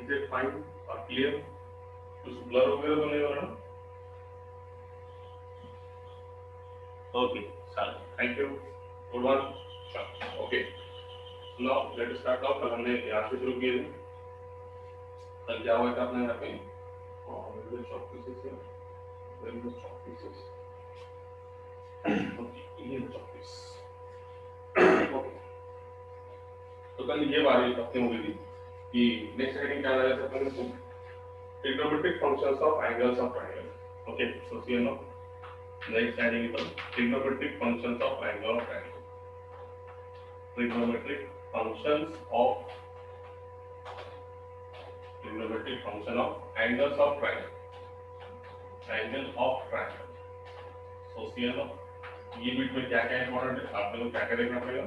Is it fine और clear? कुछ blur वगैरह तो नहीं हो रहा? ओके चलो, thank you, good one. Okay, now let us start. कल हमने यहाँ से शुरू किए थे। कल क्या हुआ था अपने यहाँ पे? तो कल ये बारी खत्म हो गई थी कि नेक्स्ट हेडिंग क्या लगा था अपन? Trigonometric functions of angles of triangle. Okay, so see no next heading is trigonometric functions of angle of triangle. Trigonometric functions of trigonometric function of angles of triangle. Angle of triangle. So see no ये बीच में क्या क्या important है, आप लोगों को क्या क्या देखना पड़ेगा।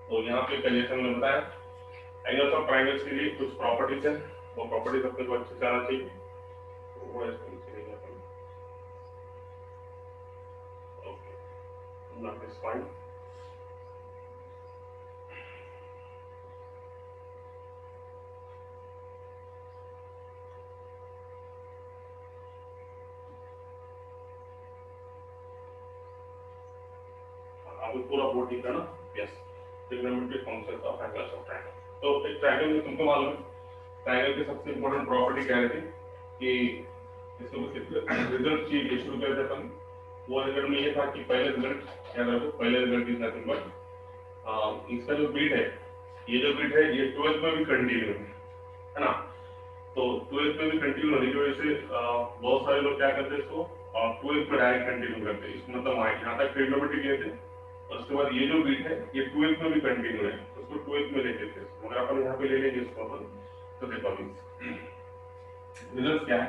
तो यहाँ पे कैलकुलेशन में बताया एंगल्स ऑफ ट्रायंगल्स के लिए कुछ प्रॉपर्टीज है, वो प्रॉपर्टीज अपने को अच्छे से आना चाहिए। Okay, not this point. अभी पूरा बोर्ड दिख रहा है ना? Yes, trigonometric functions of angles of triangle. तो एक ट्रायंगल में तुमको मालूम है ट्रायंगल की सबसे इंपॉर्टेंट प्रॉपर्टी क्या रहती है कि इसको रिजल्ट की शुरू करते अपन। वो रिजल्ट में ये था कि पहले रिजल्ट याद रखो, पहले रिजल्ट इज नथिंग बट इसका जो बीट है, ये जो बीट है ये 12th में भी कंटिन्यू है ना। तो 12th में भी कंटिन्यू होने की वजह से बहुत सारे लोग क्या करते हैं इसको 12th में डायरेक्ट कंटिन्यू करते हैं। इसका मतलब यहाँ तक ट्रिग्नोमेट्री किए थे, उसके बाद ये जो बीट है ये 12th में भी कंटिन्यू है, उसको 12th में लेते थे। मगर अपन यहाँ पे ले लेंगे इसको अपन। तो देखो अभी रिजल्ट क्या है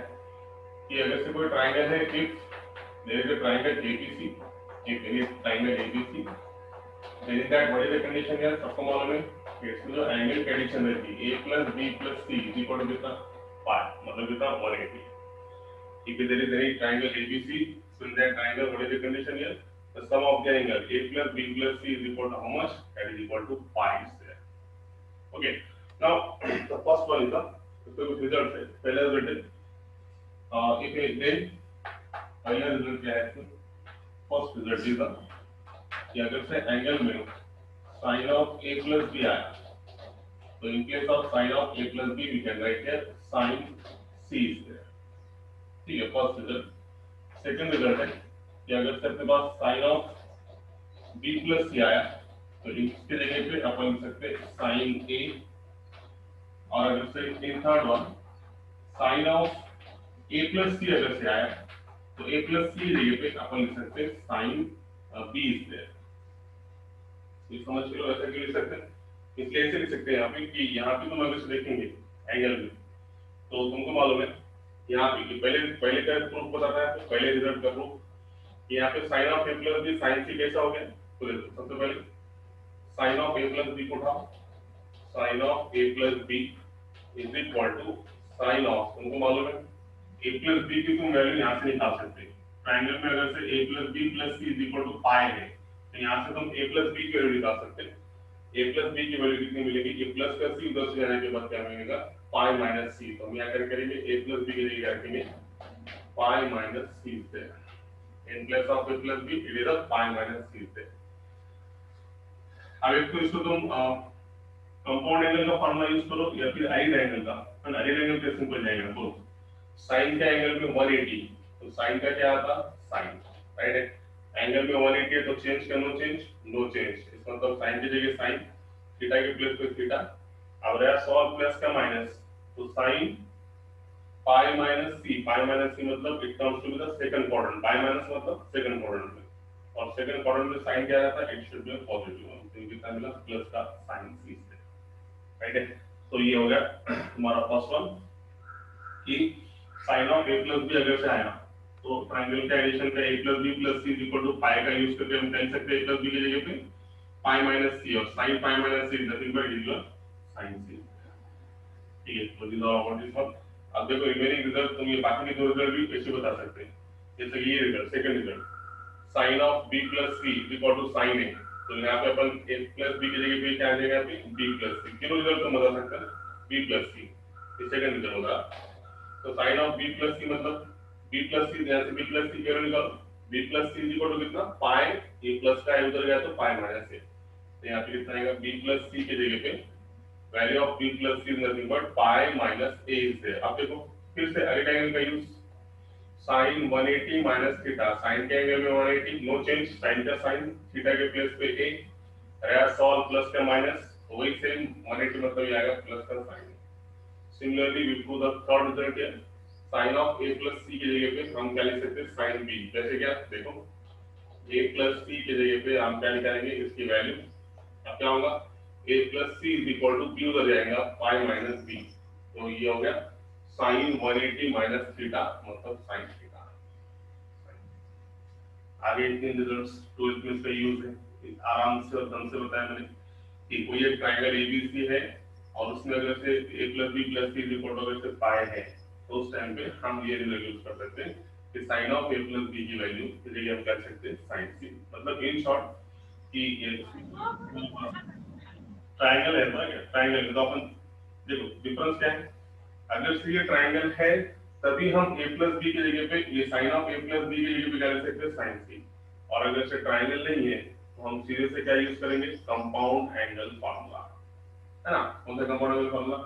कि अगर से कोई ट्रायंगल है, if there is a triangle ABC, if there is triangle ABC, then in that what is the condition here? सबको मालूम है कि इसमें जो एंगल की एडिशन रहती है a + b + c is equal to कितना? पाई, मतलब कितना? 180। if there is any triangle ABC, so in that triangle what is the condition here? The sum of the angle a plus b plus c is equal to how much? That is equal to pi is there. Okay, now the first one is the result है, पहला result है if a then पहला result क्या है? first result is the कि अगर से angle में sin of a plus b आया, तो in place of sin of a plus b we can write here sin c is there. ठीक है, फर्स्ट रिजल्ट। सेकंड रिजल्ट है कि अगर से अपने पास साइन ऑफ b प्लस सी आया, तो इसके जगह पे अपन लिख सकते हैं साइन a, और अगर से in third one sine of a plus C अगर से आया, तो a प्लस सी जगह पे अपन लिख सकते हैं साइन b इज देयर। ये समझ लो, ऐसे क्यों लिख सकते हैं? इसलिए ऐसे लिख सकते हैं यहाँ पे कि यहाँ पे तुम अगर से देखेंगे एंगल में, तो तुमको मालूम है यहाँ पे पहले का प्रूफ बताता है, तो पहले रिजल्ट का प्रूफ यहाँ पे sine of a plus B sine C कैसा हो गया? तो देखो सबसे पहले sine of a plus B को उठाओ, sine of a plus B is equal to sine of, तुमको मालूम है a प्लस बी की तुम वैल्यू यहाँ से निकाल सकते हैं। ट्रायंगल में अगर से a plus B plus C is equal to pi है, तो यहाँ से तुम a प्लस बी की वैल्यू निकाल सकते हैं। a प्लस बी की वैल्यू कितनी मिलेगी? a प्लस का c उधर से जाने के बाद क्या मिलेगा? पाई माइनस सी। तो हम यहाँ क्या करेंगे? a प्लस बी की जगह रखेंगे पाई माइनस सी से, in place of a plus B it is pi minus C से। अब इसको तुम कंपाउंड एंगल का फॉर्मूला यूज करो या फिर आइड एंगल का, और आइड एंगल कैसे सिंपल जाएगा? बोलो साइन का एंगल में 180, तो साइन का क्या आता? साइन, राइट है। एंगल में 180 है तो चेंज का नो चेंज, नो चेंज। इसका मतलब साइन की जगह साइन, थीटा के प्लेस पे थीटा। अब रहा सॉल्व प्लस का माइनस, तो sine pi minus C, pi minus C मतलब it comes to be the second quadrant, pi minus मतलब सेकंड क्वाड्रेंट में, और सेकंड क्वाड्रेंट में साइन क्या रहता है? इट शुड बी पॉजिटिव, तो कितना मिला? प्लस का साइन सी से, राइट है। तो ये हो गया तुम्हारा फर्स्ट वन कि sine of a plus B अगर से आया, तो ट्रायंगल का एडिशन का a plus B plus C equal to pi का यूज करके हम कह सकते हैं a प्लस बी की जगह पे पाई माइनस सी, और sine pi minus C nothing but is sine C. ठीक है, तो this all about this one. अब देखो रिमेनिंग रिजल्ट तुम ये बाकी के दो रिजल्ट भी कैसे बता सकते हैं? जैसे ये result second result sine of b plus C equal to sine a, तो यहाँ पे अपन a प्लस b की जगह पे क्या आ जाएगा? b प्लस सी। तीनों रिजल्ट तुम बता सकते हैं b प्लस सी। इससे क्या निकल होगा। तो साइन ऑफ बी प्लस सी मतलब बी प्लस सी, जैसे बी प्लस सी केवल निकालो, B plus C equal to कितना पाई, ये प्लस का उधर गया तो पाई माइनस ए, तो यहाँ पे कितना आएगा बी प्लस सी के जगह पे value of B plus C is nothing but pi minus A is there. अब देखो फिर से अगले एंगल का use, sine 180 minus theta, sine के एंगल में 180 नो चेंज, साइन का साइन थीटा के प्लेस पे ए, रहा सॉल प्लस का माइनस, वही सेम 180 मतलब ये आएगा प्लस का sine. Similarly we prove the third result है, sine of A plus C की जगह पे हम क्या लिख सकते हैं साइन बी, जैसे क्या देखो ए प्लस सी की जगह पे हम क्या निकालेंगे इसकी वैल्यू, अब क्या होगा a plus C is equal to क्यू हो जाएगा पाई माइनस बी, तो ये हो गया साइन 180 माइनस थीटा मतलब साइन थीटा। आगे इन रिजल्ट्स 12th में इसका यूज है, आराम से और ढंग से बताया मैंने कि कोई एक ट्रायंगल एबीसी है और उसमें अगर से a plus B plus C is equal to अगर से पाई है तो उस टाइम पे हम ये रिजल्ट यूज कर सकते हैं कि sine of a plus B की वैल्यू के लिए हम कर सकते हैं साइन सी, मतलब इन शॉर्ट कि ये ट्रायंगल है ना, ट्रायंगल है तो अपन देखो डिफरेंस क्या है, अगर से ये ट्रायंगल है तभी हम a प्लस बी की जगह पे ये sine of a plus B की जगह पे क्या लिख सकते हैं साइन सी, और अगर से ट्रायंगल नहीं है तो हम सीधे से क्या यूज करेंगे कंपाउंड एंगल फार्मूला, है ना। कौन सा compound angle formula,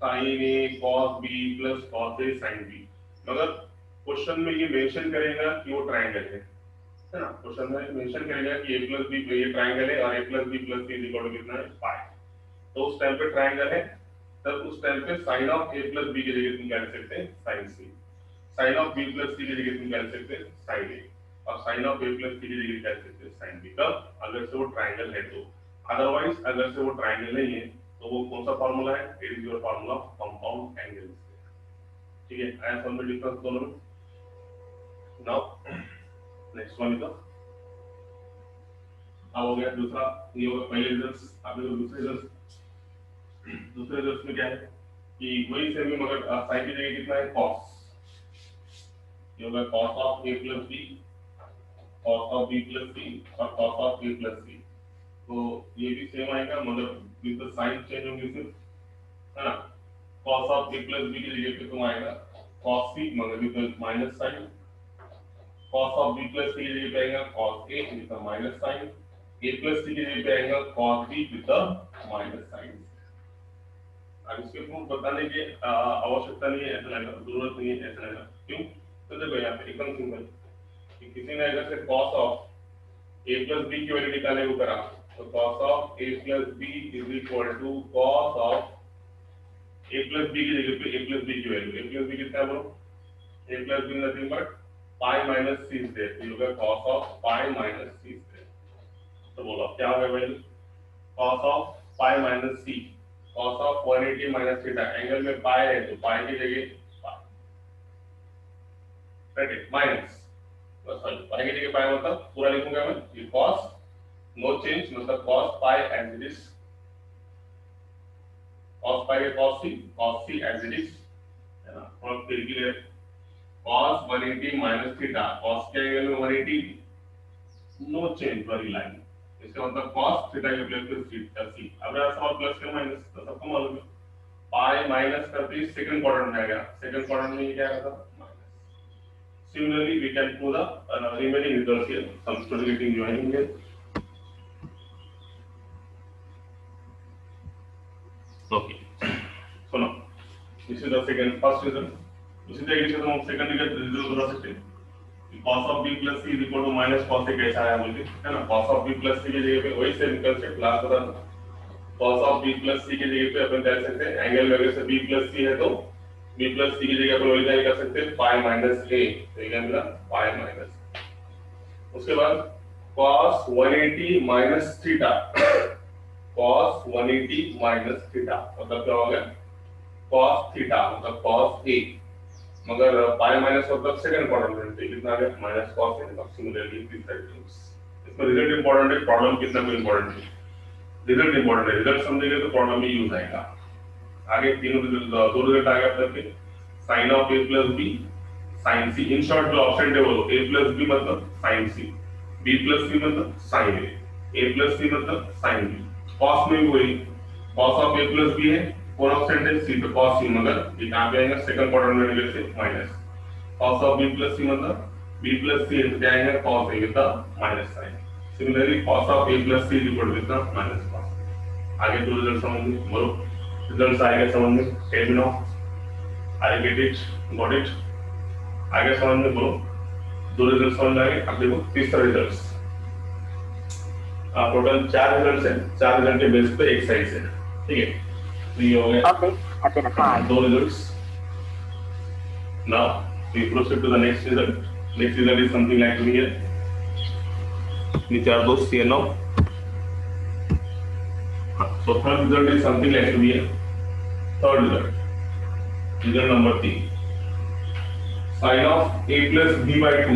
sine A cos B plus cos A sine B, मगर क्वेश्चन में ये मेंशन करेगा कि वो ट्रायंगल है ना, क्वेश्चन में मेंशन करेगा कि a प्लस बी ये ट्रायंगल है और a plus B plus C is equal to कितना है पाई, तो उस टाइम पे ट्रायंगल है तब उस टाइम पे sine of a plus B की जगह तुम क्या लिख सकते हैं sine C, sine of b plus C की जगह तुम क्या लिख सकते हैं साइन ए, और sign of a plus C की जगह क्या लिख सकते हैं साइन बी, तब अगर से वो ट्रायंगल है तो, अदरवाइज अगर से वो ट्रायंगल नहीं है तो वो कौन सा फार्मूला है, it is your formula of compound angle, ठीक है। आया समझ में डिफरेंस दोनों में। नाउ नेक्स्ट वन इज अब हो गया दूसरा, ये होगा पहले रिजल्ट्स, अब देखो दूसरे रिजल्ट्स में क्या है कि वही सेम ही मगर साइन की जगह कितना है cos, ये होगा cos of a plus b, cos of b plus c और cos of a plus c, तो ये भी सेम आएगा मगर विद द साइन चेंज होंगे सिर्फ, है ना। cos of a plus b की जगह पे तुम आएगा cos c मगर with minus sine, cos of b plus c की जगह पे आएगा cos a with the minus sine, a plus c की जगह पे आएगा cos b with the minus sine. अब इसके प्रूफ बताने की आवश्यकता नहीं है, ऐसा लगेगा जरूरत नहीं है ऐसा लगेगा, क्यों, तो देखो यहाँ पे एकदम सिंपल कि किसी ने अगर से cos of a plus b की वैल्यू निकालने को करा तो cos of a plus b is equal to cos of a plus b की जगह पे a प्लस b की वैल्यू, a प्लस b कितना है बोलो, a plus b nothing but pi minus c is there, तो ये होगा cos of pi minus c is there, तो बोलो क्या होगा value cos of pi minus c, cos of 180 minus theta, angle में पाई है तो पाई की जगह राइट माइनस, सॉरी पाई की जगह पाई मतलब पूरा लिखूंगा मैं ये cos नो चेंज मतलब cos पाई एज इट इज, cos पाई cos c as it is, है ना। और फिर के लिए cos 180 माइनस थीटा, cos के एंगल में 180 नो चेंज वाली लाइन, इसका मतलब cos थीटा के प्लेस पे c, अब रहा सवाल प्लस का माइनस, तो सबको मालूम है पाई माइनस करते सेकंड क्वाड्रेंट में आ गया, सेकंड क्वाड्रेंट में ये क्या आता minus. Similarly we can prove the remaining results here, some student getting joining here, okay so now this is the second first result, उसी तरीके से हम सेकंड रिजल्ट बता सकते हैं cos of b plus c is equal to minus cos a कैसा आया बोलिए, है ना। cos of b plus c की जगह पे वही सेम कांसेप्ट लास्ट बता था, cos of b plus c की जगह पे अपन कह सकते हैं एंगल में अगर से b plus c है तो b plus c की जगह पर वही क्या कर सकते हैं पाई माइनस a, तो ये क्या मिला पाई माइनस, उसके बाद cos 180 minus theta, cos 180 minus theta मतलब क्या हो गया cos थीटा मतलब cos a, मगर पाई माइनस मतलब सेकंड क्वाड्रेंट में कितना आ गया माइनस cos a, मतलब सिमिलरली दिस टर्म्स, इसमें रिजल्ट इंपॉर्टेंट है, प्रॉब्लम कितना कोई इंपॉर्टेंट है, रिजल्ट इंपॉर्टेंट है, रिजल्ट समझेंगे तो प्रॉब्लम भी यूज आएगा। आगे तीनों रिजल्ट दो रिजल्ट आ गया अपने पे, sin of a plus b sin c, in short जो ऑप्शन थे वो a प्लस b मतलब sin c, b plus c मतलब sin a प्लस c मतलब sin b, cos में भी वही cos of a plus b है कॉन्स्टेंट है सी तो cos c, मगर ये कहां पे आएगा सेकंड क्वाड्रेंट में निकले से minus cos of b plus c, मतलब b प्लस c इनटू क्या आएगा cos a with the minus sine. Similarly cos of a plus c equal to कितना माइनस cos। आगे दो रिजल्ट समझ में, बोलो रिजल्ट्स आएगा समझ में, tell me now, I get it, got it, आगे समझ में, बोलो दो रिजल्ट समझ में आ गए। अब देखो तीसरा रिजल्ट, टोटल 4 रिजल्ट्स हैं, 4 रिजल्ट के बेस पे एक साइड से, ठीक है, तो ये हो गया दो results. Now we proceed to the next result. Next result is something like here, which are those here now. So third result is something like here, third result, result number 3, sin of a plus b by 2,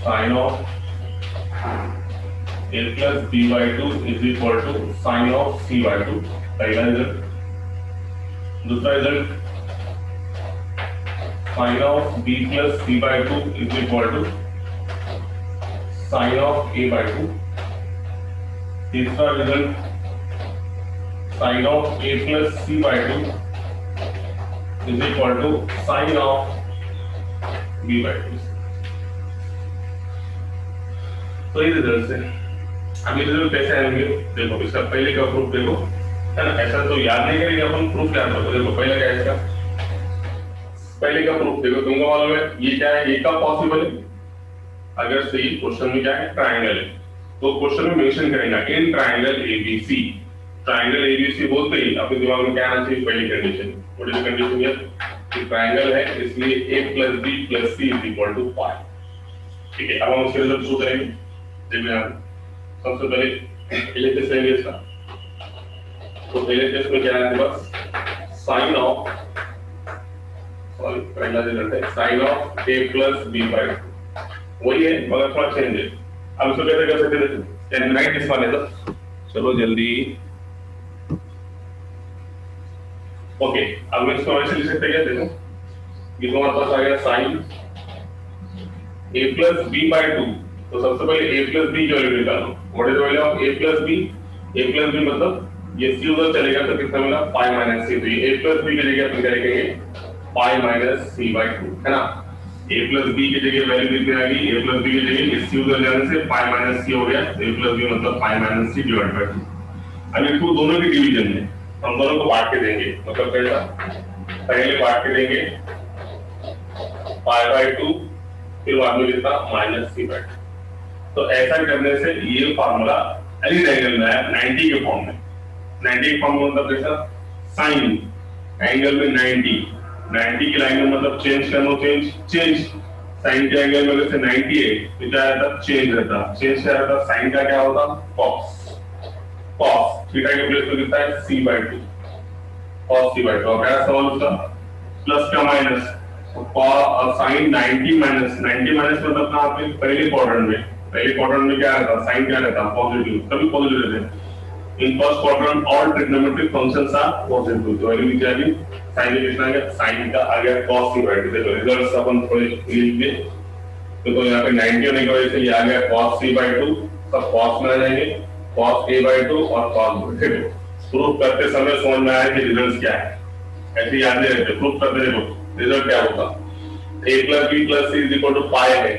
sin of a plus b by 2 is equal to sin of c by 2, पहला result. दूसरा result sin of b plus c by 2 is equal to sin of a by 2। तीसरा result sin of a plus c by 2 is equal to sin of b by 2। तो ये result है। अब ये result कैसे आएंगे, देखो इसका पहले का प्रूफ देखो, है ना, ऐसा तो याद नहीं करेंगे अपन, प्रूफ याद रखो। देखो पहले क्या है इसका, पहले का प्रूफ देखो, तुमको मालूम है ये क्या है, ये कब पॉसिबल है, अगर सही क्वेश्चन में क्या है ट्राइंगल है, तो क्वेश्चन में मेंशन करेगा in triangle ABC. Triangle ABC बोलते ही अपने दिमाग में क्या आना चाहिए, पहली condition, what is the condition here, कि ट्राइंगल है इसलिए a plus b plus c is equal to 5। ठीक है, अब हम उसके रिजल्ट शो करेंगे। देखिए सबसे पहले एलएचएस लेंगे इसका, तो एलएचएस में क्या है बस साइन ऑफ, सॉरी पहला रिजल्ट है sine of a plus b by 2, वही है मगर थोड़ा चेंज है। अब इसको कैसे कर सकते हैं, can write this one is, चलो जल्दी, ओके अब मैं इसको ऐसे लिख सकते हैं, देखो ये तुम्हारे पास आ गया sign a plus b by 2, तो सबसे पहले a plus b की वैल्यू निकालो, what is the value of a plus b, a plus b मतलब ये c उधर चलेगा तो कितना मिला pi minus c, तो ये a plus b की जगह अपन क्या लिखेंगे pi minus c by 2, है ना, a plus b की जगह वैल्यू कितनी आ गई, a plus b की जगह इस c उधर जाने से pi minus c हो गया, तो a plus b मतलब pi minus c divided by 2। अब ये टू दोनों की डिवीजन है, हम दोनों को बांट के देंगे, मतलब कैसा, पहले बांट के देंगे pi by 2, फिर बाद में कितना माइनस c by 2। तो ऐसा करने से ये फार्मूला एनी एंगल में 90 के फॉर्म में, 90 के फॉर्म में मतलब कैसा, साइन एंगल में 90 की लाइन में मतलब चेंज करना, चेंज साइन के एंगल में जैसे 90 है तो क्या रहता, चेंज रहता, चेंज क्या रहता, साइन का क्या होता cos, थीटा के प्लेस पे कितना है c by 2, cos c by 2। अब क्या सवाल उसका प्लस का माइनस, साइन 90 माइनस मतलब कहां पे, पहले क्वाड्रेंट में, पहले क्वाड्रेंट में क्या रहता, साइन क्या रहता पॉजिटिव, सभी पॉजिटिव रहते हैं। In first quadrant all trigonometric functions are positive, तो वैल्यू क्या है साइन कितना आ गया, साइन का आ गया cos c by 2। देखो रिजल्ट्स अपन थोड़े लिख दे, तो यहाँ पे 90 होने की वजह से ये आ गया cos c by 2, सब cos में आ जाएंगे, cos a by 2 और cos b by 2। प्रूफ करते समय समझ में आया कि रिजल्ट क्या है, ऐसे याद नहीं रहते, प्रूफ करते देखो रिजल्ट क्या होगा, a plus b plus c is equal to pi है,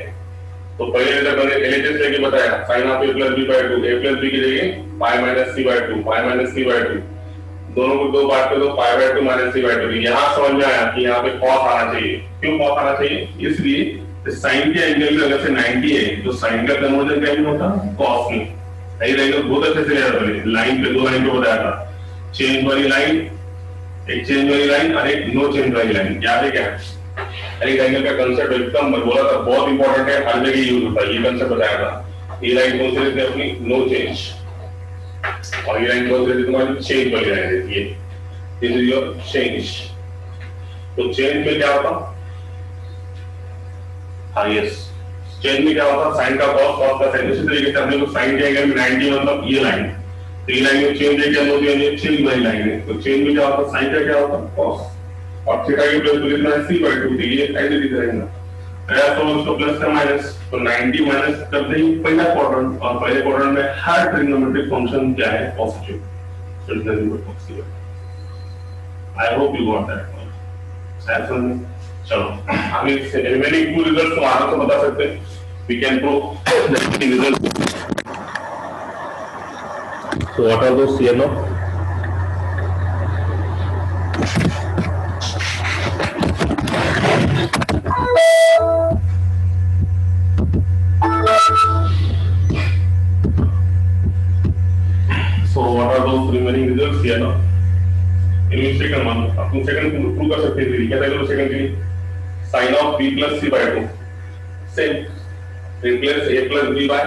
तो पहले रिजल्ट मैंने एलएचएस लेके बताया sin of a plus b by 2, a plus b की जगह pi minus c by 2, pi minus c by 2, दोनों को दो बार पे दो pi by 2 minus c by 2। यहाँ समझ में आया कि यहाँ पे cos आना चाहिए, क्यों cos आना चाहिए, इसलिए साइन के एंगल में अगर से 90 है तो साइन का कन्वर्जन क्या होता है cos में। यही रहेगा, बहुत अच्छे से याद रखिए, लाइन पे दो लाइन पे बताया था, चेंज वाली लाइन, एक चेंज वाली लाइन और एक नो चेंज वाली लाइन, याद है क्या, एक एंगल का कांसेप्ट एकदम मैं बोला था बहुत इंपॉर्टेंट है, हर जगह यूज होता है, ये कांसेप्ट बताया था। ये लाइन कौन सी रहती है अपनी, नो चेंज, और ये लाइन कौन सी रहती है तुम्हारी, चेंज वाली लाइन रहती है, दिस इज योर चेंज। तो चेंज में क्या होता, हाँ यस, चेंज में क्या होता, साइन का cos, cos का साइन। इसी तरीके से हमने को साइन के एंगल में 90 मतलब ये लाइन, तो ये लाइन में चेंज है क्या, नो चेंज है, चेंज वाली लाइन है, तो चेंज में क्या होता, साइन का क्या होता cos, और थीटा की प्लेस पे कितना है c by 2, ये ऐसे लिख रहेगा। तो उसको प्लस या माइनस, तो 90 माइनस कर देंगे पहला क्वाड्रेंट, और पहले क्वाड्रेंट में हर ट्रिग्नोमेट्रिक फंक्शन क्या है, positive, so it is nothing but possible. I hope you got that one. शायद समझ में। चलो हम इस रिमेनिंग 2 रिजल्ट्स को आराम से बता सकते हैं। We can prove the remaining results. So what are those here now? So what are those remaining results here now? इनमें सेकंड मान अपन सेकंड को प्रूव कर सकते हैं। क्या था सेकंड के लिए sin of b plus c by 2 same, replace a plus b by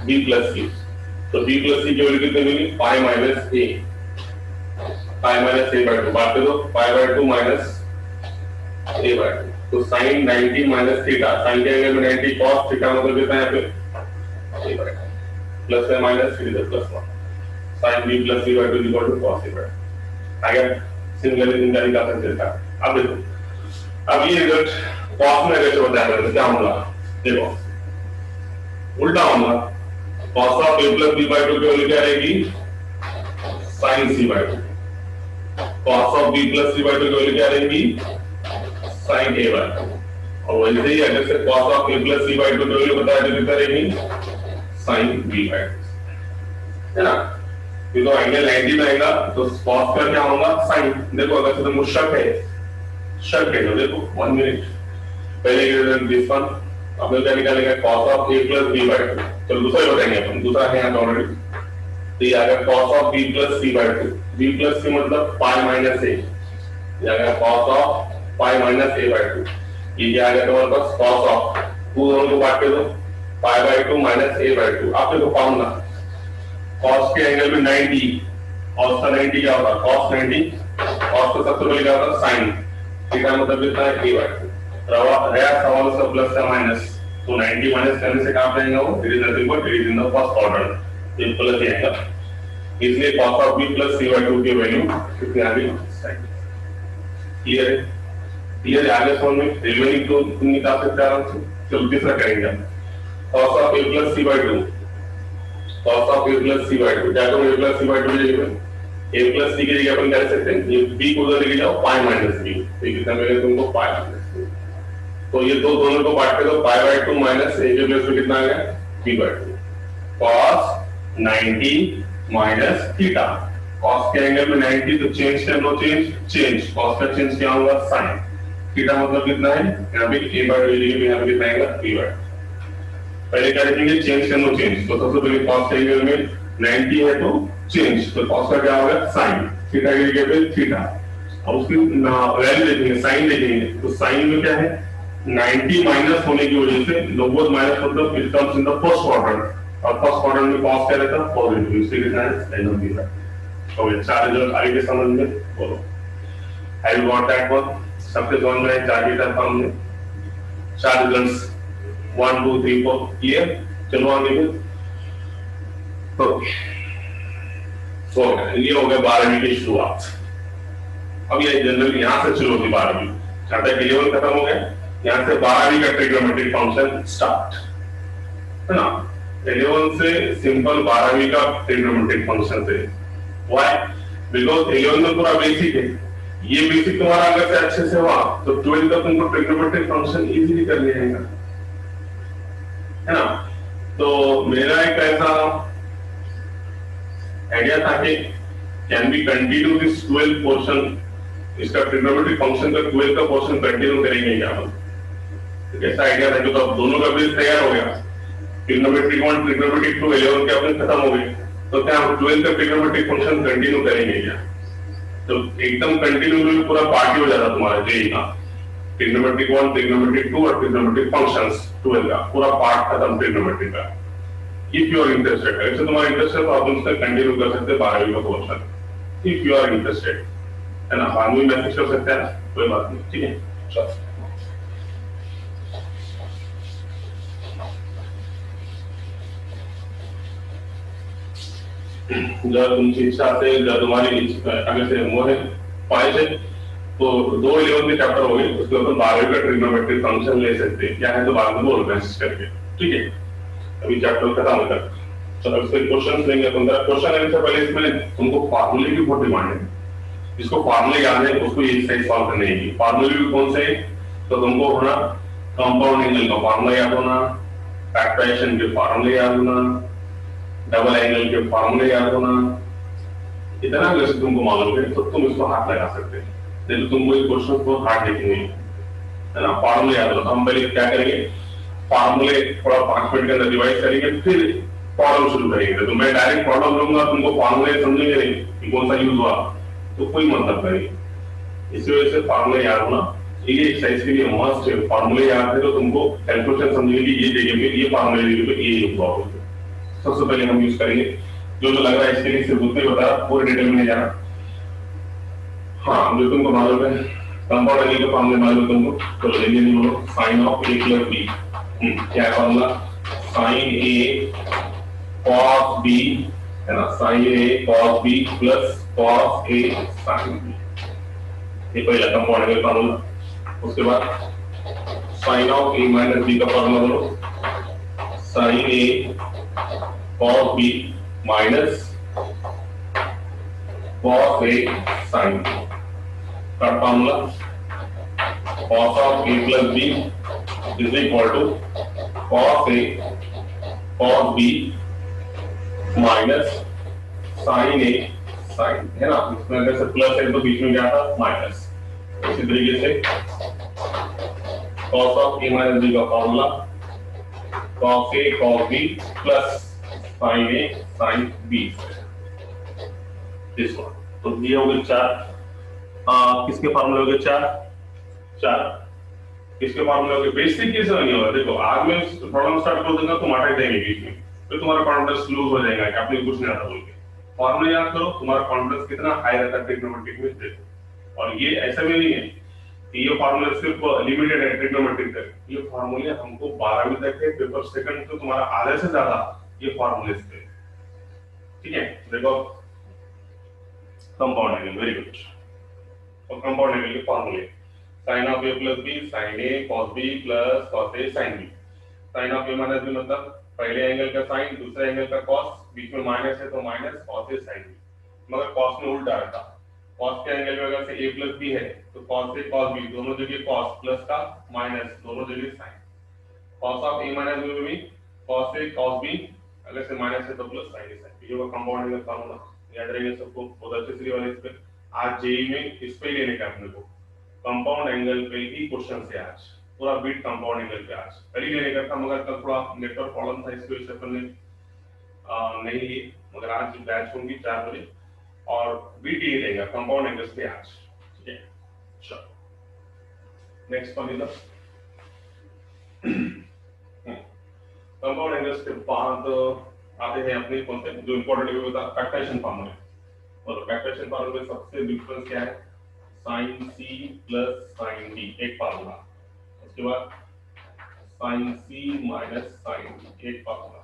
b plus c, तो b plus c की वैल्यू कितनी मिली, pi minus a, pi minus a by 2, बात करो pi by 2 minus a by 2, तो sin 90 minus theta, sin के angle में 90 cos theta मतलब कितना है यहाँ पे a by 2, प्लस या माइनस फिर इधर plus 1, sin b plus c by 2 is equal to cos a by 2, आ गया। सिमिलरली इनका निकाल सकते हैं। अब देखो, अब ये रिजल्ट cos में कैसे बताया तो क्या होगा, देखो उल्टा होगा, cos of a plus b by 2 की वैल्यू क्या रहेगी, sin c by 2, cos of b plus c by 2 की वैल्यू क्या रहेगी, sin a by 2, और वैसे ही अगर से cos of a plus c by 2 की वैल्यू बताया तो कितना रहेगी, sin b by 2, है ना। तो एंगल 90 में आएगा तो cos का क्या होगा, sin, देखो अगर से मुझे शक है तो देखो 1 मिनट पहले के रिजल्ट दिस वन, अब क्या निकालेंगे cos of a plus b by 2, चलो दूसरा ही बताएंगे अपन, दूसरा है यहाँ ऑलरेडी, तो ये आएगा cos of b plus c by 2, b plus c मतलब pi minus a, ये आएगा cos of pi minus a by 2, ये क्या आएगा तुम्हारे पास cos of, टू दोनों को काट के दो, pi by 2 minus a by 2, आप देखो पाऊंगा cos के एंगल में 90 और उसका 90 क्या होता है, cos 90, cos का सबसे पहले क्या होता है sin, थीटा मतलब कितना है a by 2, रहा सवाल से प्लस या माइनस, तो 90 माइनस करने से कहां पे आएगा वो, it is nothing but it is in the first order, ये प्लस ही आएगा, इसलिए cos of b plus c by 2 की वैल्यू कितनी आ गई, क्लियर है, क्लियर है, आगे समझ में, रिमेनिंग तो तुम निकाल सकते हैं आराम से। चलो तीसरा करेंगे, cos of a plus c by 2, cos of a plus c by 2, क्या करो a plus c by 2 जगह पे a plus c की जगह अपन क्या कर सकते हैं, ये b को उधर लेके जाओ pi minus b, तो कितना मिलेगा तुमको pi minus b, तो ये दो दोनों को काट के दो, pi by 2 minus a के प्लेस में कितना आ गया b by 2, cos 90 minus theta, cos के एंगल में 90 तो चेंज कर लो, चेंज cos का चेंज क्या होगा sin, थीटा मतलब कितना है यहाँ पे a by 2 जगह पे यहाँ पे कितना आएगा b by 2, पहले क्या लिखेंगे चेंज कर लो, चेंज, तो सबसे पहले cos के एंगल में 90 है तो चेंज, तो cos का क्या होगा sin, थीटा की जगह पे थीटा, और उसकी वैल्यू देखेंगे, साइन देखेंगे, तो साइन में क्या है 90 माइनस होने की वजह से लोगोस माइनस मतलब it comes in the first quadrant, और फर्स्ट क्वाड्रेंट में cos क्या रहता है पॉजिटिव, इसलिए कितना है साइन ऑफ थीटा। ओके, चार रिजल्ट आगे के समझ में बोलो, have you got that one, सबके समझ में है चार डेटा फॉर्म में, चार रिजल्ट्स 1 2 3 4 क्लियर, चलो आगे फिर। ओके, तो ये हो गया 12वीं की शुरुआत। अब ये जनरली यहां से शुरू होती 12वीं, जहां तक 11 खत्म हो गया, यहां से 12वीं का ट्रिग्नोमेट्रिक फंक्शन स्टार्ट, है ना। 11 से सिंपल 12वीं का ट्रिग्नोमेट्रिक फंक्शन से, व्हाई, बिकॉज़ 11 में पूरा बेसिक है, ये बेसिक तुम्हारा अगर से अच्छे से हुआ तो 12 का तुमको ट्रिग्नोमेट्रिक फंक्शन इजीली कर लिया जाएगा, है ना। तो मेरा एक ऐसा आइडिया था कि can be continue this 12 portion, इसका ट्रिग्नोमेट्रिक फंक्शन का 12 का पोर्शन कंटिन्यू करेंगे क्या हम, तो कैसा आइडिया था, तो अब दोनों का बेस तैयार हो गया, ट्रिग्नोमेट्रिक 1 ट्रिग्नोमेट्रिक 2 11 के अपने खत्म हो गए, तो क्या हम 12 का ट्रिग्नोमेट्रिक फंक्शन कंटिन्यू करेंगे क्या, तो एकदम कंटिन्यू पूरा पार्टी हो जाता तुम्हारा जेई का, ट्रिग्नोमेट्रिक 1 ट्रिग्नोमेट्रिक 2 और ट्रिग्नोमेट्रिक फंक्शंस 12 का पूरा पार्ट खत्म ट्रिग्नोमेट्रिक का। इफ यू आर इंटरेस्टेड, अगर तुम्हारा इंटरेस्ट है तो आप उससे कंटिन्यू कर सकते हैं 12वीं का portion, if you are interested, है ना, बाद में मैसेज कर सकते हैं, कोई बात नहीं, ठीक है। चलो जब तुमची इच्छा असेल, जर तुम्हारी अगर से मोह है ख्वाहिश है तो 2 11 के चैप्टर हो गए, उसके बाद 12वीं का ट्रिग्नोमेट्रिक फंक्शन ले सकते हैं, क्या है तो बाद में बोल मैसेज करके, ठीक है। अभी चैप्टर खत्म होता है, चलो इसके क्वेश्चंस लेंगे। तो मेरा क्वेश्चन लेने से पहले इसमें तुमको फार्मूले की बहुत डिमांड है, जिसको फार्मूले याद है उसको ये एक्सरसाइज सॉल्व करने की। फार्मूले भी कौन से, तो तुमको होना कंपाउंड एंगल का फार्मूला याद होना, फैक्टराइजेशन के फार्मूले याद होना, डबल एंगल के फार्मूले याद होना। इतना अगर तुमको मालूम है तो तुम इसको हाथ लगा सकते हैं, नहीं तो तुम कोई क्वेश्चन को हाथ देखेंगे, है ना। फार्मूले याद होना, हम पहले क्या करेंगे, फार्मूले थोड़ा 5 मिनट के अंदर रिवाइज करेंगे, फिर प्रॉब्लम शुरू करेंगे। तो मैं डायरेक्ट प्रॉब्लम लूंगा, तुमको फार्मूले समझेंगे नहीं कि कौन सा यूज हुआ, तो कोई मतलब नहीं। इसी वजह से फार्मूले याद होना ये एक्सरसाइज के लिए मस्ट है। फार्मूले याद है तो तुमको कैलकुलेशन समझेंगे कि ये जगह पे ये फार्मूले जगह पे ये यूज हुआ। सबसे पहले हम यूज करेंगे, जो लग रहा है इसके लिए सिर्फ उतना ही बता, पूरे डिटेल में नहीं जाना। हाँ, जो तुमको मालूम है कंपाउंड एंगल का फार्मूला मालूम है तुमको, चलो लेंगे नहीं बोलो, sine of A plus B. क्या है formula, sine A cos B, है ना, sine A cos B plus cos A sine B, ये पहला कंपाउंड एंगल फार्मूला। उसके बाद sine of A minus B का फार्मूला बोलो, sine A cos B minus cos A sin B। Third formula, cos of A plus B is equal to cos A cos B minus sin A sin, है ना। इसमें अगर से plus है तो बीच में क्या था माइनस। इसी तरीके से cos of A minus B का formula cos A cos B plus sin A sin B। This one, तो ये हो गए 4। किसके फार्मूले हो गए 4 किसके फार्मूले हो गए, बेसिक कैसे नहीं होगा। देखो आज मैं प्रॉब्लम स्टार्ट कर दूंगा, तुम अटक जाएंगे बीच में, फिर तुम्हारा कॉन्फिडेंस लूज हो जाएगा कि आपने कुछ नहीं आता बोल के। फार्मूले याद करो, तुम्हारा कॉन्फिडेंस कितना हाई रहता है ट्रिग्नोमेट्रिक में। देखो, और ये ऐसा भी नहीं है कि ये फार्मूले सिर्फ लिमिटेड है ट्रिग्नोमेट्रिक तक, ये फार्मूले हमको 12वीं तक है। पेपर सेकंड तो तुम्हारा आधे से ज्यादा ये फार्मूले थे, ठीक है। देखो कंपाउंड एंगल, वेरी गुड। और कंपाउंड एंगल के फार्मूले, sin of a plus b sin a cos b plus cos a sin b। sin of a minus b मतलब पहले एंगल का sin, दूसरे एंगल का cos, बीच में माइनस है तो minus cos a sin b। मगर cos में उल्टा रहता, cos के एंगल में अगर से a प्लस b है तो cos a cos b दोनों जगह cos प्लस का माइनस दोनों जगह sin। cos of a minus b में भी cos a cos b अगर से माइनस है तो plus sin a sin b। ये वो कंपाउंड एंगल फार्मूला याद रहेंगे सबको। बहुत अच्छे से वाले इस पे आज जेई में इस पे लेने का अपने को, कंपाउंड एंगल पे ही क्वेश्चन से आज पूरा बीट कंपाउंड एंगल पे आज पहले लेने का था, मगर कल थोड़ा नेटवर्क प्रॉब्लम था, इसकी वजह से अपन ने नहीं लिए। मगर आज बैच होंगी 4 बजे और बीट ही रहेगा कंपाउंड एंगल्स पे आज, ठीक है। चलो नेक्स्ट वन इधर कंपाउंड एंगल्स के बाद आते हैं अपने कौन से जो इंपॉर्टेंट है वो था फैक्टराइजेशन फार्मूला। और फैक्टराइजेशन फार्मूला में सबसे डिफरेंस क्या है, sin c plus sin d एक फार्मूला, उसके बाद sin c minus sin d एक फार्मूला।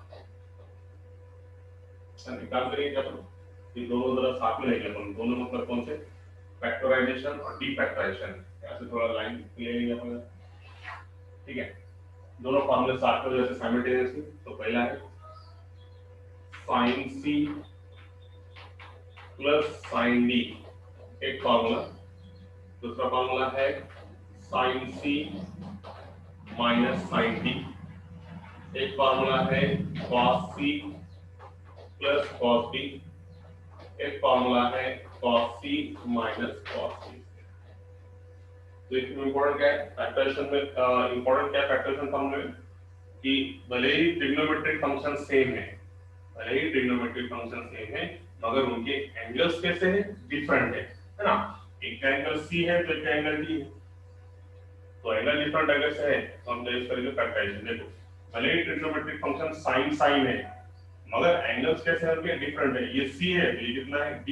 निकाल करेंगे क्या अपन, ये दोनों तरफ साथ में लेंगे अपन, दोनों मतलब कौन से, फैक्टराइजेशन और डीफैक्टराइजेशन। ऐसे थोड़ा लाइन ले लेंगे अपन, ठीक है। दोनों फार्मूले साथ में जैसे साइमल्टेनियसली, तो पहला है sin c plus sin d एक फार्मूला, दूसरा फार्मूला है sin c minus sin d, एक फार्मूला है cos c plus cos d, एक फार्मूला है cos c minus cos d। तो इसमें इंपॉर्टेंट क्या है फैक्टराइजेशन में, इंपॉर्टेंट क्या है फैक्टराइजेशन फार्मूले में कि भले ही ट्रिग्नोमेट्रिक फंक्शन सेम है, भले ही ट्रिग्नोमेट्रिक फंक्शन सेम है, मगर उनके एंगल्स कैसे हैं, डिफरेंट है ना। एक एंगल c है तो एक एंगल d है, तो एंगल डिफरेंट अगर से है तो हम यूज करेंगे फैक्टराइजेशन। देखो भले ही ट्रिग्नोमेट्रिक फंक्शन sin sin है, मगर एंगल्स कैसे हैं उनके डिफरेंट है, ये c है तो ये कितना है d।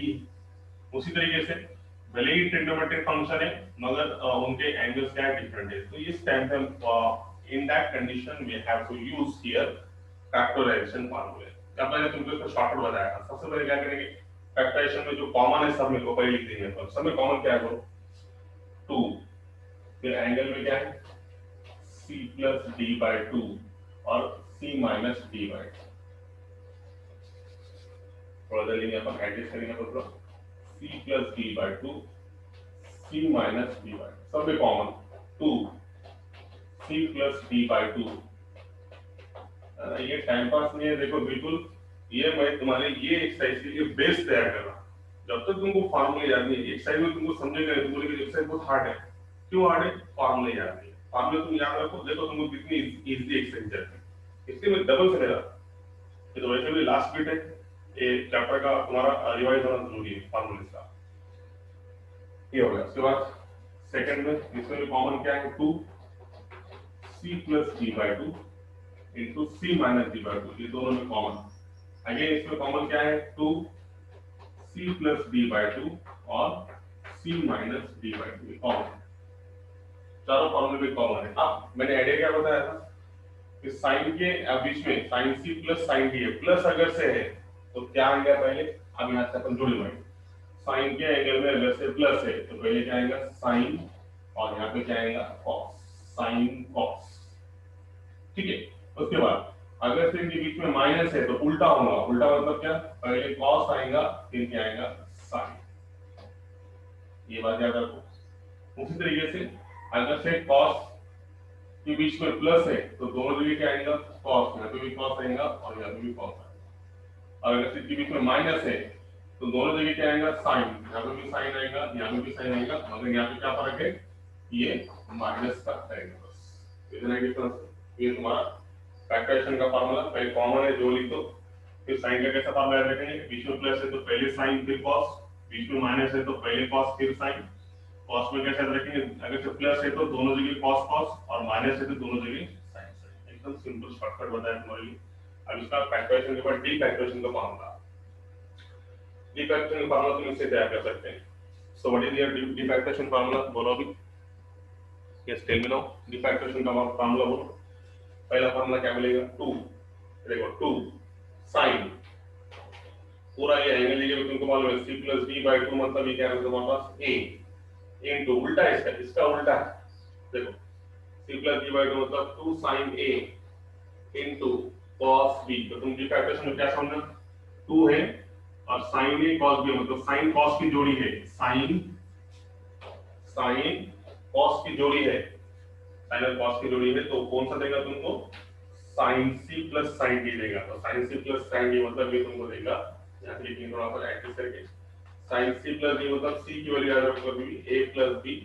उसी तरीके से भले ही ट्रिग्नोमेट्रिक फंक्शन है मगर उनके एंगल्स क्या है डिफरेंट है, तो इस टाइम पे in that condition we have to use here factorisation formula. जब मैंने तुमको इसको शॉर्टकट बताया था, सबसे पहले क्या करेंगे फैक्टराइजेशन में जो कॉमन है सब में को पहले लिख देंगे अपन। सब में कॉमन क्या है, टू, फिर एंगल में क्या है c plus D by two और c minus D by two. थोड़ा जल्दी अपन एडजस्ट करेंगे तो c plus D by two c minus D by सब में common two c plus D by two. ये टाइम पास नहीं है, देखो बिल्कुल ये मैं तुम्हारे ये एक्सरसाइज के लिए बेस तैयार कर रहा हूँ। जब तक तुमको फार्मूले याद नहीं है एक्सरसाइज में तुमको समझेगा नहीं, तुम बोलेगे एक्सरसाइज बहुत हार्ड है। क्यों हार्ड है? फार्मूले याद नहीं है। फार्मूले तुम याद रखो, देखो तुमको कितनी इजी एक्सरसाइज जाती है। इसलिए मैं डबल से ले रहा हूँ। ये तो वैसे भी लास्ट बिट है, ये चैप्टर का तुम्हारा रिवाइज होना जरूरी है फार्मूले का। ये हो गया। उसके बाद सेकंड में इसमें कॉमन क्या है two c plus D by two into C minus D by two, ये दोनों में कॉमन। अगेन इसमें कॉमन क्या है two c plus D by two और c minus D by two common. चारों फॉर्मूले में कॉमन है। अब मैंने आइडिया क्या बताया था कि साइन के बीच में sine c plus sine D है, प्लस अगर से है तो क्या आएगा पहले, अब यहाँ से अपन जोड़ लेंगे। साइन के एंगल में अगर से प्लस है तो पहले क्या आएगा साइन और यहाँ पे क्या आएगा कॉस, साइन कॉस। ठीक है। उसके बाद अगर से इनके बीच में माइनस है तो उल्टा होगा। उल्टा मतलब क्या, पहले कॉस आएगा फिर क्या आएगा साइन। ये बात याद रखो। उसी तरीके से अगर से कॉस के बीच में प्लस है तो दोनों जगह क्या आएगा कॉस, यहाँ पे भी कॉस आएगा और यहाँ पे भी कॉस आएगा। और अगर इसके बीच में माइनस है तो दोनों जगह क्या आएगा साइन, यहाँ पे भी साइन आएगा यहाँ पे भी साइन आएगा, मगर यहाँ पे क्या फर्क है, ये माइनस का आएगा। बस इतना ही डिफरेंस। ये तुम्हारा फैक्टराइजेशन का फार्मूला पहले कॉमन है जो लिख दो, फिर साइन का कैसा फार्मूला रखेंगे, बीच में प्लस है तो पहले साइन फिर कॉस, बीच में माइनस है तो पहले कॉस फिर साइन। कॉस में कैसे रखेंगे, अगर से प्लस है तो दोनों जगह कॉस कॉस और माइनस है तो दोनों जगह साइन साइन। एकदम सिंपल शॉर्टकट बताया तुम्हारे लिए। अब इसका फैक्टराइजेशन के बाद डी फैक्टराइजेशन का फार्मूला, डी फैक्टराइजेशन का फार्मूला तुम इससे तैयार कर सकते हैं। So what is your de factorisation formula, बोलो अभी। Yes tell me now, de factorisation का फार्मूला बोलो। पहला फार्मूला क्या मिलेगा टू, देखो टू साइन पूरा ये एंगल लीजिए, तुमको मालूम है c plus d by two मतलब ये क्या है तुम्हारे पास a इनटू उल्टा इसका उल्टा है। देखो c plus d by two मतलब 2 sin a into cos b। तो तुम डी फैक्टराइजेशन में क्या समझना, 2 है और sin a cos b मतलब sin cos की जोड़ी है, sin cos की जोड़ी है, sin और cos की जोड़ी है। तो कौन सा देगा तुमको, sin c plus sin d देगा। तो sin c plus sin d मतलब ये तुमको देगा, यहाँ पे लिखेंगे थोड़ा सा एडजस्ट करके, sin c प्लस d मतलब c की वैल्यू याद रखो कभी a प्लस b,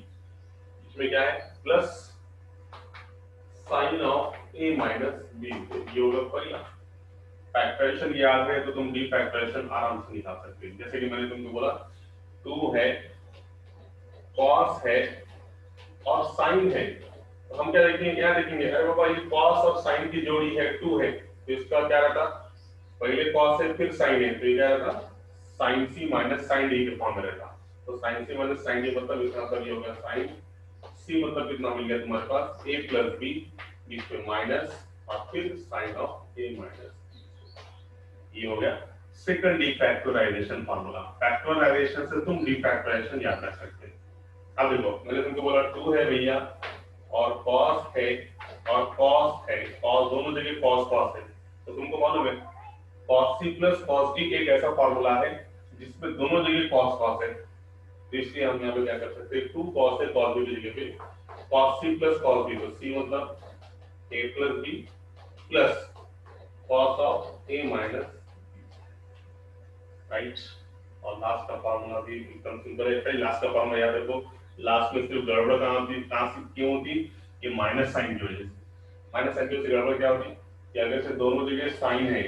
इसमें क्या है plus sin of a minus b। ये होगा पहला। फैक्टराइजेशन याद है तो तुम डी फैक्टराइजेशन आराम से निकाल सकते हो। जैसे कि मैंने तुमको बोला 2 है, cos है और sin है, तो हम क्या देखेंगे, क्या देखेंगे, अरे बाबा ये cos और sin की जोड़ी है 2 है, तो इसका क्या रहता, पहले cos है फिर sin है, तो ये क्या रहता sin c minus sin d के फॉर्म में रहता। तो sin c minus sin d मतलब इसका मतलब ये हो गया sin c मतलब कितना मिल गया तुम्हारे पास a प्लस b, बीच में माइनस और फिर sin ऑफ a माइनस। ये हो गया second de factorisation formula. Factorisation से तुम डी फैक्टराइजेशन याद कर सकते हैं। अब देखो मैंने तुमको बोला 2 है भैया और cos है और cos है, cos दोनों जगह cos cos है, तो तुमको मालूम है cos c plus cos d एक ऐसा फार्मूला है जिसमें दोनों जगह cos cos है। तो इसलिए हम यहाँ पे क्या कर सकते हैं, 2 cos है cos b की जगह पे cos c plus cos b, तो c मतलब a plus b plus cos of a minus, right. और लास्ट का फार्मूला भी एकदम सिंपल है। पहले लास्ट का फार्मूला याद रखो, लास्ट में सिर्फ गड़बड़ कहाँ से क्यों होती, ये माइनस साइन की वजह से। माइनस साइन की वजह से गड़बड़ क्या होती कि अगर से दोनों जगह साइन है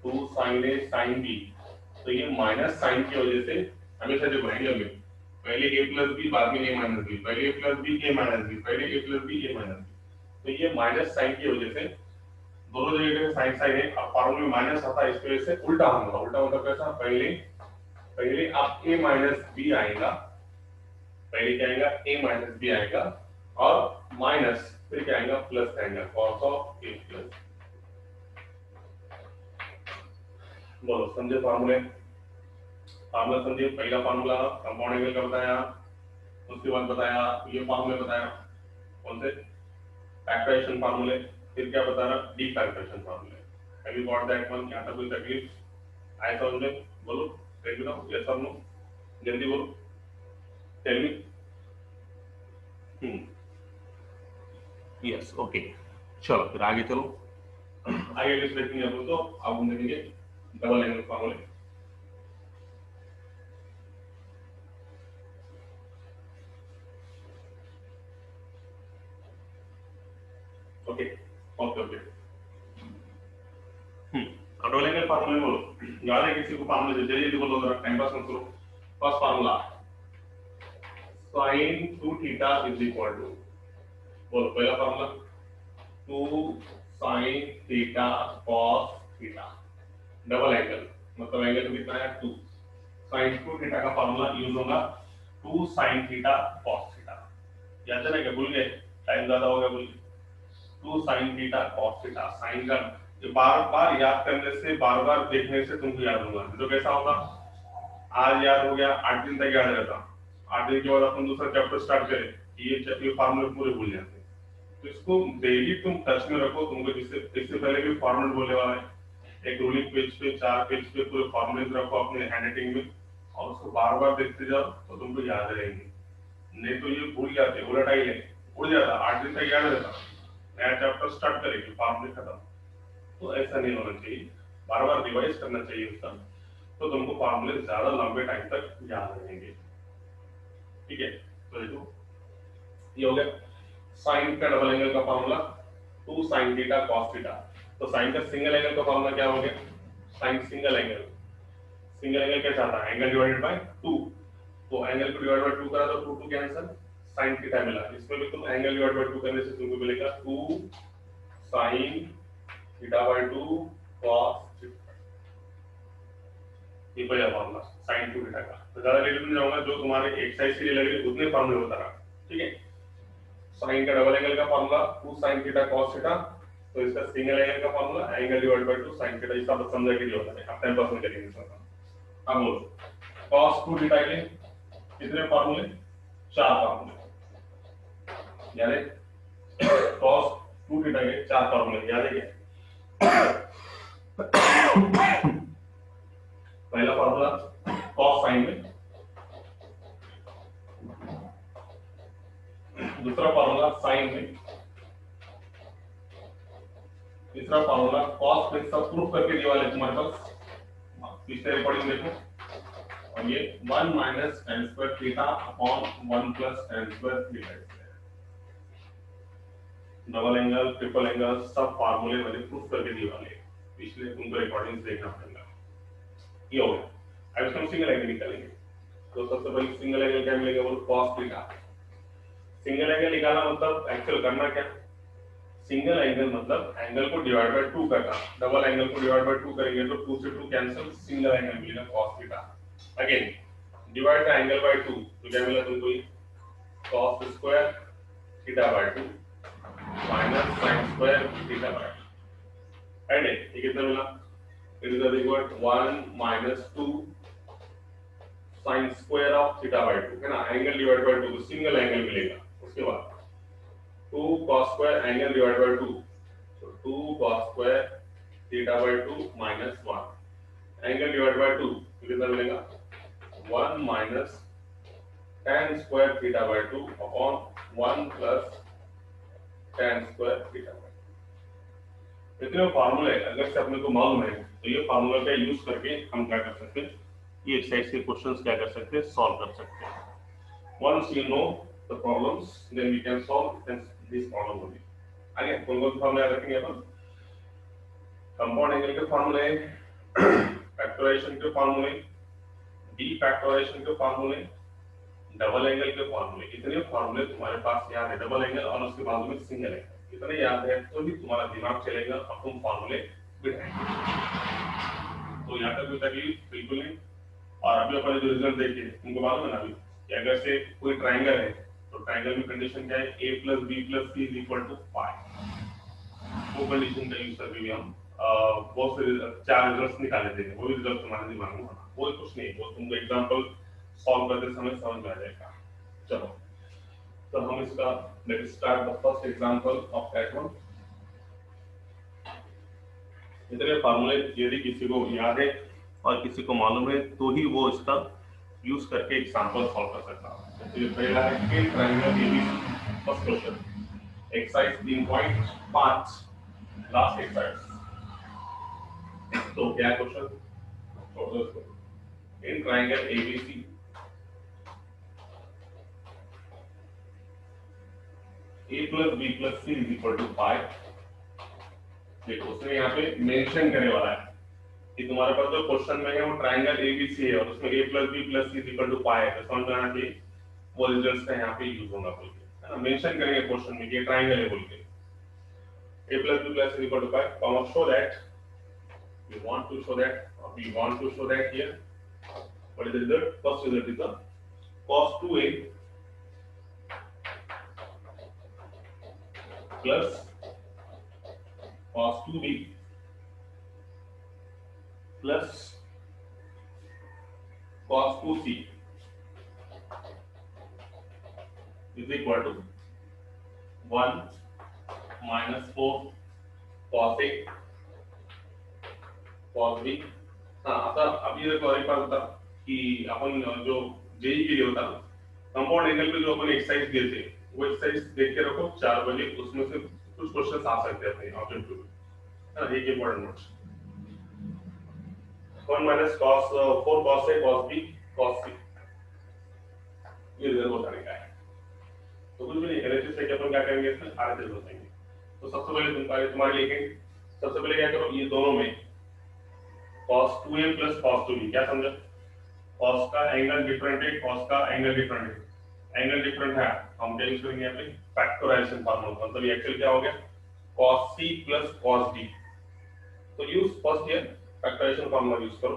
2 sin a sin b, तो ये माइनस साइन की वजह से हमेशा देखो एंगल में पहले a प्लस b बाद में a माइनस b, पहले a plus b a minus b, पहले a plus b a minus b, तो ये माइनस साइन की वजह से दोनों जगह पे साइन साइन है। अब फार्मूले में माइनस आता है, इस वजह से उल्टा होगा। उल्टा मतलब कैसा, पहले आप a माइनस b आएगा, पहले क्या आएगा a माइनस b आएगा और माइनस फिर क्या आएगा प्लस आएगा cos ऑफ a प्लस। बोलो समझे फार्मूले, फार्मूला समझिए। पहला फार्मूला कंपाउंड एंगल का बताया, उसके बाद बताया ये फार्मूले बताया कौन से फैक्टराइजेशन फार्मूले, फिर क्या बता रहा डी फैक्टराइजेशन फार्मूले। Have you got that one? क्या था कोई तकलीफ आए समझ में? बोलो टेल मी नाउ, यस और नो, जल्दी बोलो, टेल मी। यस ओके, चलो फिर आगे चलो। आगे लिस्ट देखेंगे अपन, तो अब हम देखेंगे डबल एंगल फार्मूले। Okay okay okay, double angle फार्मूले बोलो, याद है किसी को फार्मूले? जल्दी जल्दी बोलो, जरा टाइम पास मत करो। First formula sin 2 theta is equal to, बोलो पहला formula 2 sin theta cos theta, double angle मतलब एंगल कितना है 2, sin 2 थीटा का फार्मूला यूज होगा 2 sin थीटा cos थीटा। याद है ना? क्या भूल गए? टाइम ज्यादा हो गया भूल गए। 2 sin theta cos theta, sine का बार बार याद करने से, बार बार देखने से तुमको याद होगा। तो कैसा होगा, आज याद हो गया, 8 दिन तक याद रहता, 8 दिन के बाद अपन दूसरा चैप्टर स्टार्ट करें, ये फार्मूले पूरे भूल जाते हैं। तो इसको डेली तुम टच में रखो, तुमको जिससे इससे पहले भी फॉर्मूले बोलने वाला है, एक रूलिंग पेज पे 4 पेज पे पूरे फॉर्मूले रखो अपने हैंडराइटिंग में, और उसको बार बार देखते जाओ तो तुमको याद रहेंगे। नहीं तो ये भूल जाते, उलट आई है, उड़ जाता, 8 दिन तक याद रहता, नया चैप्टर स्टार्ट करेंगे फॉर्मूले खत्म। तो ऐसा नहीं होना चाहिए, बार बार रिवाइज करना चाहिए उसका, तो तुमको फॉर्मूले ज्यादा लंबे टाइम तक याद रहेंगे। ठीक है, तो देखो ये हो गया साइन का डबल एंगल का formula 2 sin theta cos theta. तो साइन का सिंगल एंगल का फॉर्मूला क्या हो गया, sine single angle, single angle क्या चाहता है, एंगल डिवाइडेड बाय 2, तो एंगल को डिवाइड बाय 2 करा तो 2 2 कैंसिल, sin थीटा मिला। इसमें भी तुम एंगल डिवाइड बाय 2 करने से तुमको मिलेगा 2 sin theta by 2 cos theta. ये पहला फॉर्मूला sin 2 थीटा का। तो ज्यादा डिटेल में जाऊंगा, जो तुम्हारे एक्सरसाइज के लिए लगे उतने फॉर्मूले बता रहा, ठीक है। साइन का डबल एंगल का formula 2 sin theta cos theta, तो इसका सिंगल एंगल का formula angle divide by 2 sin theta. इसका समझा के लिए होता है, अब 10% करेंगे इसका। अब बोलो cos 2 थीटा के कितने फॉर्मूले, 4 फॉर्मूले, याद है? cos 2 थीटा के 4 फॉर्मूले याद है क्या? पहला फॉर्मूला cos sin में, दूसरा फॉर्मूला sin में, तीसरा फॉर्मूला cos में। सब प्रूफ करके दिया वाले तुम्हारे पास, पिछले रिकॉर्डिंग देखो। और ये 1 minus tan square theta upon 1 plus tan square theta. Double angle triple angle सब फार्मूले मैंने प्रूफ करके दिए वाले, पिछले तुमको रिकॉर्डिंग्स देखना पड़ेगा। ये हो गया, अब इसमें सिंगल एंगल निकालेंगे। तो सबसे पहले सिंगल एंगल क्या मिलेगा, वो cos थीटा। सिंगल एंगल निकालना मतलब एक्चुअल करना क्या, सिंगल एंगल मतलब एंगल को डिवाइड बाय 2 करना। डबल एंगल को डिवाइड बाय 2 करेंगे तो 2 से 2 कैंसिल, सिंगल एंगल मिलेगा cos theta. Again divide the angle by 2, तो क्या मिला तुमको, cos square theta by 2 minus sin square theta by 2। And ये कितना मिला, it is equal to 1 minus 2 sin square of theta by 2, है ना? एंगल डिवाइड बाय 2 तो सिंगल एंगल मिलेगा। उसके बाद 2 cos square angle divide by 2, तो 2 cos square theta by 2 minus 1 angle divide by 2 तो कितना मिलेगा, 1 minus tan square theta by 2 upon 1 plus tan square theta by 2। इतने फार्मूले अगर से अपने को मालूम है तो ये फार्मूला का यूज करके हम क्या कर सकते हैं, ये एक्सरसाइज के क्वेश्चंस क्या कर सकते हैं, सॉल्व कर सकते हैं। Once you know the problems then we can solve this problem only. आगे कौन कौन से फार्मूले रखेंगे अपन, कंपाउंड एंगल के फार्मूले, फैक्टराइजेशन के फार्मूले, डी फैक्टराइजेशन के फार्मूले, डबल एंगल के फार्मूले। इतने फार्मूले तुम्हारे पास याद है, डबल एंगल और उसके बाद में सिंगल एंगल, इतने याद है तो भी तुम्हारा दिमाग चलेगा, अब तुम फार्मूले बिठाएंगे। तो यहाँ तक कोई तकलीफ बिल्कुल नहीं। और अभी अपन जो रिजल्ट देखिए, तुमको मालूम है ना अभी कि अगर से कोई ट्रायंगल है तो ट्रायंगल में कंडीशन क्या है, a + b + c = 5। वो कंडीशन का यूज करके भी हम बहुत से 4 रिजल्ट्स निकाले थे, वो भी रिजल्ट तुम्हारे दिमाग में होना, वो कुछ नहीं, वो तुमको एग्जांपल सॉल्व करते समय समझ में आ जाएगा। चलो तो हम इसका let's start the first example of that one. इतने फार्मूले यदि किसी को याद है और किसी को मालूम है तो ही वो इसका यूज करके एग्जांपल सॉल्व कर सकता है। तो ये पहला है कि triangle ABC first question exercise 3.5 last exercise. तो क्या क्वेश्चन छोड़ दो इसको। In triangle ABC a plus b plus c is equal to 5। देखो उसने यहाँ पे मेंशन करने वाला है कि तुम्हारे पास जो क्वेश्चन में है वो ट्रायंगल एबीसी है और उसमें a plus b plus c is equal to 5 है। तो समझ में आना चाहिए वो रिजल्ट्स का यहाँ पे यूज होगा बोल के, है ना। मेंशन करेंगे क्वेश्चन में कि ये ट्रायंगल है बोल के a plus b plus c is equal to 5। तो हम show that we want to show that here what is the result? First result is the cos 2a plus cos 2b plus cos 2c is equal to 1 minus 4 cos a cos b। हाँ आता अभी देखो एक बात होता कि अपन जो JEE के लिए होता कंपाउंड एंगल पे जो अपन एक्सरसाइज दिए थे वो एक्सरसाइज देख के रखो 4 बजे, उसमें से कुछ क्वेश्चंस आ सकते हैं अपने ऑब्जेक्टिव में। हाँ एक important notes 1 minus cos 4 cos a cos b cos c ये रिजल्ट बताने का है। तो कुछ भी नहीं एनालिसिस से अपन क्या करेंगे इसमें सारे रिजल्ट बताएंगे। तो सबसे पहले तुम्हारे लिए सबसे पहले क्या करो ये दोनों में cos 2a plus cos 2b क्या समझा। cos का एंगल डिफरेंट है, cos का एंगल डिफरेंट है। एंगल डिफरेंट है हम क्या यूज करेंगे यहाँ पे फैक्टराइजेशन फार्मूला। मतलब ये एक्चुअली क्या हो गया cos c plus cos d। तो use first year factorisation formula use करो।